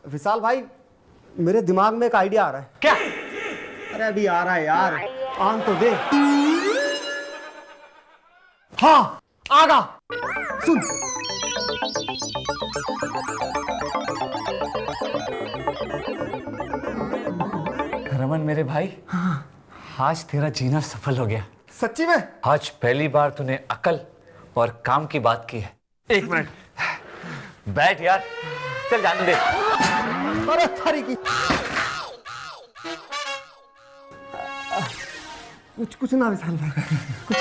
विशाल भाई, मेरे दिमाग में एक आइडिया आ रहा है। क्या? अरे अभी आ रहा है यार, आन तो दे। हाँ, आगा। सुन। रमन मेरे भाई, हाँ, आज तेरा जीना सफल हो गया। सच्ची में? आज पहली बार तूने अकल और काम की बात की है। एक मिनट बैठ यार, चल जाने दे। अरे थारी की कुछ ना विशाल भाई, कुछ।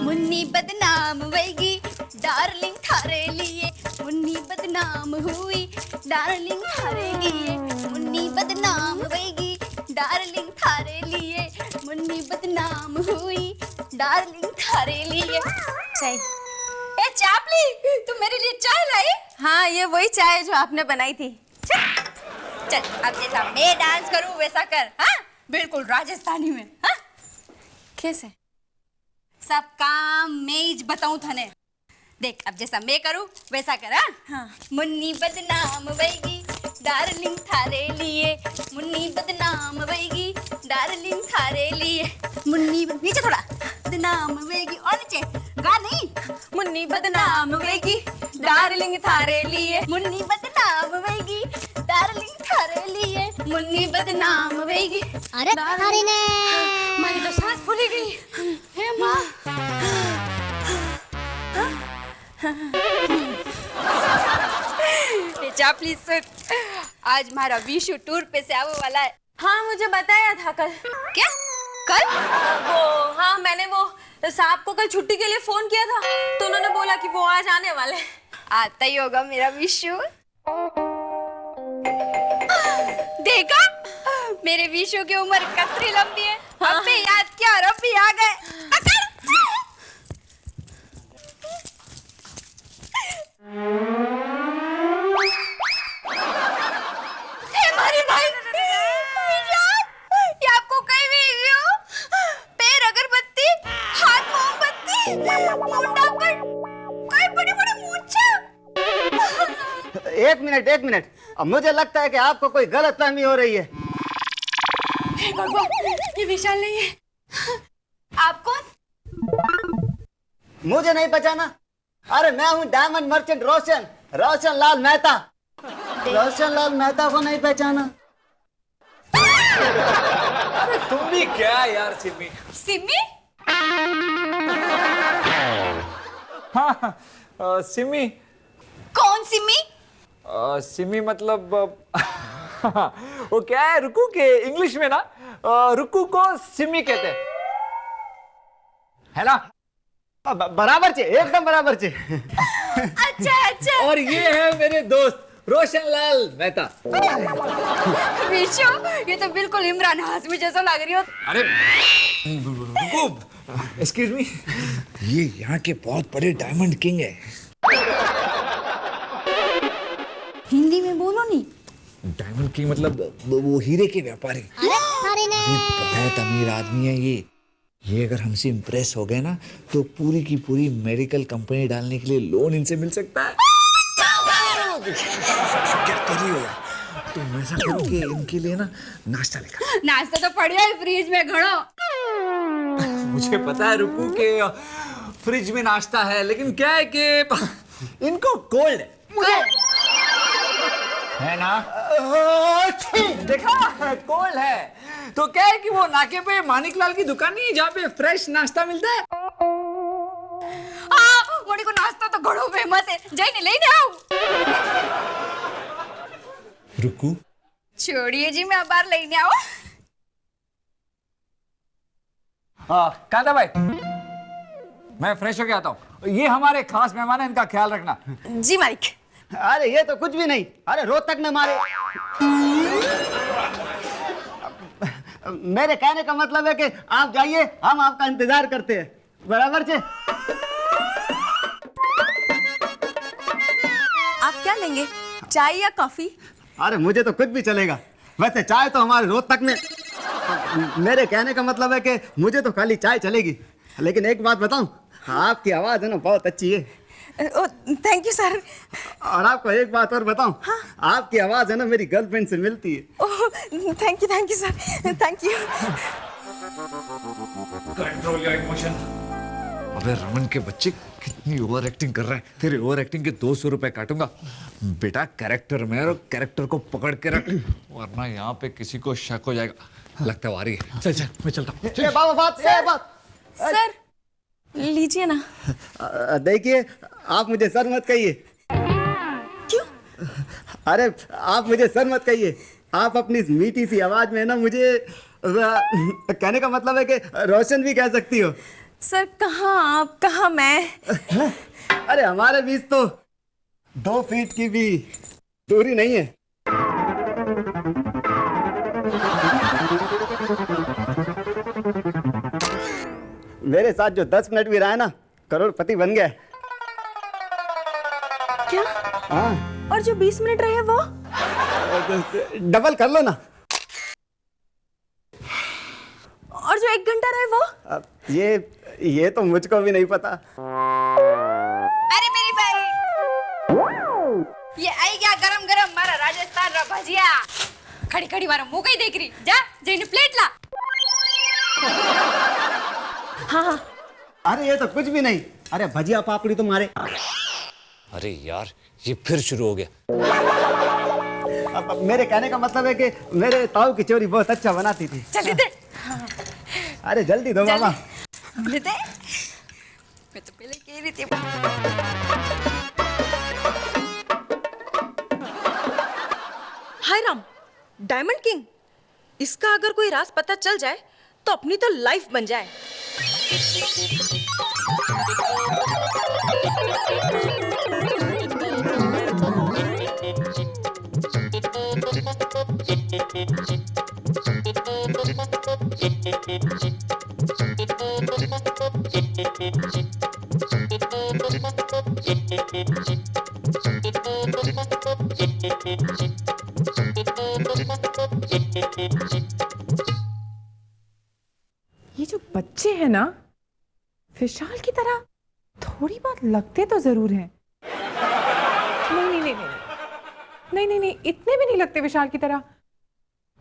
मुन्नी बदनाम होएगी डार्लिंग थारे लिए, मुन्नी बदनाम हुई डार्लिंग थारे लिए, मुन्नी बदनाम होएगी डार्लिंग थारे लिए, मुन्नी बदनाम हुई डार्लिंग थारे लिए। चाय। ए चापली, तू मेरे लिए चाय लाई? हाँ, ये वही चाय जो आपने बनाई थी। चल अब जैसा मैं डांस करूं वैसा कर। हाँ, बिल्कुल राजस्थानी में। हाँ, कैसे? सब काम मैं ही बताऊं थाने। देख अब जैसा मैं करूं वैसा कर। हाँ, मुन्नी बदनाम होएगी डार्लिंग थारे लिए, मुन्नी बदनाम होएगी डार्लिंग थारे लिए, मुन्नी नीचे थोड़ा बदनाम होएगी और नीचे गा नहीं। मुन्नी बदनाम होएगी डार्लिंग थारे लिए, मुन्नी बदनाम होएगी डार्लिंग थारे लिए, मुन्नी बदनाम होएगी। अरे थारी ने मेरी तो सांस फूली गई। हे माँ। चापली सुन, आज हमारा विशु टूर पे से आने वाला है। हाँ, मुझे बताया था कल। क्या? कल? वो हाँ, मैंने वो साहब को कल छुट्टी के लिए फोन किया था, तो उन्होंने बोला कि वो आज आने वाले हैं। आता ही होगा मेरा विशु। देखा, मेरे विशु की उम्र कतरी लंबी है। अब भी याद किया और अब भी आ गए। हमारे भाई ये आपको कहीं भी क्यों? पैर अगरबत्ती, हाथ मोमबत्ती, मुंडा पर कोई बड़ी बड़ी मूंछें। एक मिनट, अब मुझे लगता है कि आपको कोई गलतफहमी हो रही है। हे भगवान, ये विशाल नहीं है। आप कौन? मुझे नहीं पहचाना? अरे मैं हूँ डायमंड मर्चेंट रोशन लाल मेहता। रोशन लाल मेहता को नहीं पहचाना? तुम भी क्या यार सिमी? सिमी? हाँ, सिमी। कौन सिमी? सिमी मतलब वो क्या है, रुकू के इंग्लिश में ना रुकू को सिमी कहते हैं, है ना? बराबर छे, एकदम बराबर छे। अच्छा। और ये है मेरे दोस्त रोशन लाल मेहता। विशु, ये तो बिल्कुल इमरान हाशमी जैसा लग रही हो। अरे रुको, एक्सक्यूज मी, ये यहाँ के बहुत बड़े डायमंड किंग है। हिंदी में बोलो नहीं। डायमंड किंग मतलब वो हीरे के व्यापारी। अरे थारी ने ये बहुत अमीर आदमी है ये अगर हमसे इम्प्रेस हो गए ना तो पूरी की पूरी मेडिकल कंपनी डालने के लिए लोन इनसे मिल सकता है। क्या कर रही हो यार? तुम ऐसा करो कि इनके लिए ना नाश्ता लेकर। नाश्ता तो पड़ा है फ्रिज में घड़ो। मुझे पता है रुकू के फ्रिज में नाश्ता है, लेकिन क्या है कि इनको कोल्ड है ना? देखा, कोल्ड है तो क्या है कि वो नाके पे मानिकलाल की दुकान नहीं है जहाँ पे फ्रेश नाश्ता मिलता है। हाँ, मोड़ी को नाश्ता तो घड़ो फेमस है, जाइए ले आओ। रुकू, छोड़िए जी, मैं बाहर लेने आओ। कहाँ था भाई? मैं फ्रेश होके आता हूँ। ये हमारे खास मेहमान है, इनका ख्याल रखना। जी मालिक। अरे ये तो कुछ भी नहीं। अरे रोहतक में मारे। मेरे कहने का मतलब है कि आप जाइए, हम आपका इंतजार करते हैं। बराबर छे? आप क्या लेंगे, चाय या कॉफी? अरे मुझे तो कुछ भी चलेगा। वैसे चाय तो हमारे रोहतक में। मेरे कहने का मतलब है कि मुझे तो खाली चाय चलेगी। लेकिन एक बात बताऊं, आपकी आवाज है ना बहुत अच्छी है। Thank you sir. और आपको एक बात और बताऊं, आपकी आवाज है ना मेरी गर्लफ्रेंड से मिलती है। Thank you sir, thank you. Control your emotion. अबे रमन के बच्चे कितनी ओवर एक्टिंग कर रहा है। तेरे ओवर एक्टिंग के 200 रुपए काटूंगा। बेटा कैरेक्टर में और कैरेक्टर को पकड़ के रख, वरना यहाँ पे किसी को शक हो जाएगा। लगता है आ रही है। चल चल मैं चलता हूँ। ये बात सर लीजिए ना। देखिए, आप मुझे सर मत कहिए। क्यों? अरे आप मुझे सर मत कहिए। आप अपनी इस मीठी सी आवाज में ना मुझे कहने का मतलब है कि रोशन भी कह सकती हो। सर कहाँ आप, कहाँ मैं? अरे हमारे बीच तो 2 फीट की भी दूरी नहीं है। मेरे साथ जो 10 मिनट भी रहा है ना, करोड़पति बन गया। क्या? हाँ। और जो 20 मिनट रहे वो? डबल कर लो ना। और जो 1 घंटा रहे वो? अब ये तो मुझको भी नहीं पता। अरे मेरी भाई, ये आई क्या गरम गरम मारा राजस्थान रा भजिया। खड़ी खड़ी मारा मुंह कहीं देख रही, जा जैने प्लेट ला। हाँ। अरे ये तो कुछ भी नहीं। अरे भजिया पापड़ी तुम्हारे। अरे यार ये फिर शुरू हो गया। अब मेरे कहने का मतलब है कि मेरे ताऊ की चोरी बहुत अच्छा बनाती थी। चल दे। अरे जल्दी दो मामा। दे दे। मैं तो पहले कह रही थी। हाय राम, डायमंड किंग, इसका अगर कोई राज पता चल जाए तो अपनी तो लाइफ बन जाए। ये जो बच्चे हैं ना, विशाल की तरह थोड़ी बहुत लगते तो जरूर हैं। नहीं, इतने भी नहीं लगते विशाल की तरह।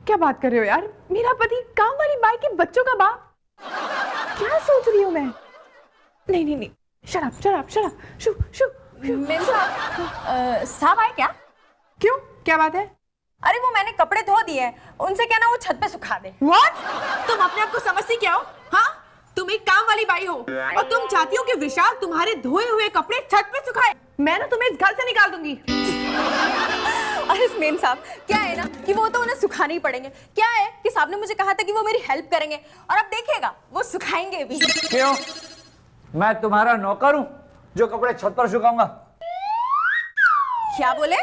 क्या बात कर रहे हो यार? मेरा पति काम वाली बाई के बच्चों का बाप। क्या सोच रही हूँ मैं? नहीं, शराब। मेम साहब, साहब आए क्या? क्यों, क्या बात है? अरे वो मैंने कपड़े धो दिए हैं, उनसे क्या ना वो छत पे सुखा दे। What? तुम अपने आप को समझती क्या हो? हाँ, तुम एक काम वाली बाई हो और तुम चाहती हो कि विशाल तुम्हारे धोए हुए कपड़े छत पे सुखाए। मैं ना तुम्हें इस घर से निकाल दूंगी। अरे मेम साहब, क्या है ना कि वो तो उन्हें सुखाने ही पड़ेंगे। क्या है कि साहब ने मुझे कहा था कि वो मेरी हेल्प करेंगे, और अब देखिएगा वो सुखाएंगे भी। क्यों? मैं तुम्हारा नौकर हूँ जो कपड़े छत पर सुखाऊंगा? क्या बोले?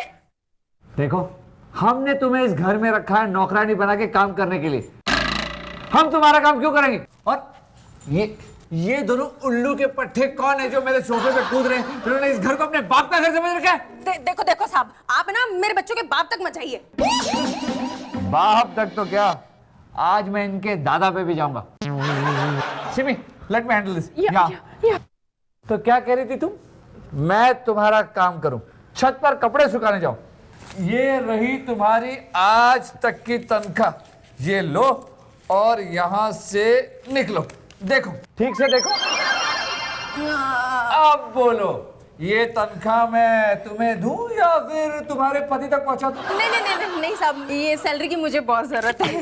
देखो, हमने तुम्हें इस घर में रखा है नौकरानी बना के काम करने के लिए। हम तुम्हारा काम क्यों करेंगे? और ये दोनों उल्लू के पट्टे कौन है जो मेरे सोफे पे कूद रहे हैं? इन्होंने इस घर को अपने बाप का घर समझ रखा है। देखो साहब, आप ना मेरे बच्चों के बाप तक मत जाइए। बाप तक तो क्या, आज मैं इनके दादा पे भी जाऊंगा। Simi, let me handle this. तो क्या कह रही थी तुम? मैं तुम्हारा काम करूं, छत पर कपड़े सुखाने जाऊं। ये रही तुम्हारी आज तक की तनख्वाह। ये लो और यहां से निकलो। देखो, ठीक से देखो। अब बोलो, ये तनख्वाह मैं तुम्हें दूं या फिर तुम्हारे पति तक पहुंचा दूं? नहीं साहब, ये सैलरी की मुझे बहुत जरूरत है।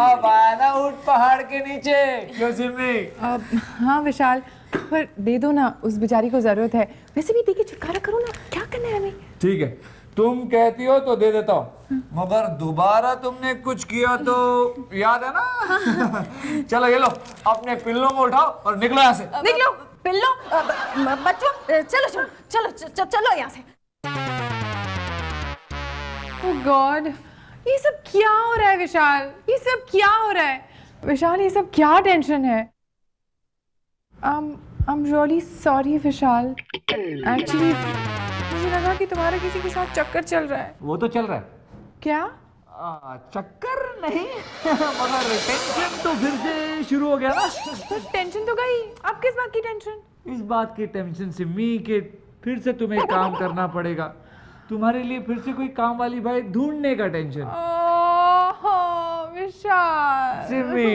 अब आना ऊंट पहाड़ के नीचे। क्यों सिमी? हाँ विशाल, पर दे दो ना, उस बेचारी को जरूरत है। वैसे भी देके छुटकारा करो ना, क्या करना है हमें? ठीक है, तुम कहती हो तो दे देता हूँ, मगर दोबारा तुमने कुछ किया तो याद है ना? चलो ये लो, अपने पिल्लों को उठाओ और निकलो यहाँ से। निकलो पिल्लो, बच्चों चलो यहाँ से। ओह गॉड, ये सब क्या हो रहा है विशाल? ये सब क्या हो रहा है विशाल? ये सब क्या टेंशन है? I'm really sorry Vishal. Actually मुझे लगा कि तुम्हारा किसी के साथ चक्कर चल रहा है। वो तो चल रहा है। क्या? चक्कर नहीं, मगर टेंशन तो फिर से शुरू हो गया ना। तो टेंशन तो गई, अब किस बात की टेंशन? इस बात की टेंशन सिमी के फिर से तुम्हें काम करना पड़ेगा। तुम्हारे लिए फिर से कोई काम वाली बाई ढूंढने का टेंशन। ओह विशाल। सिमी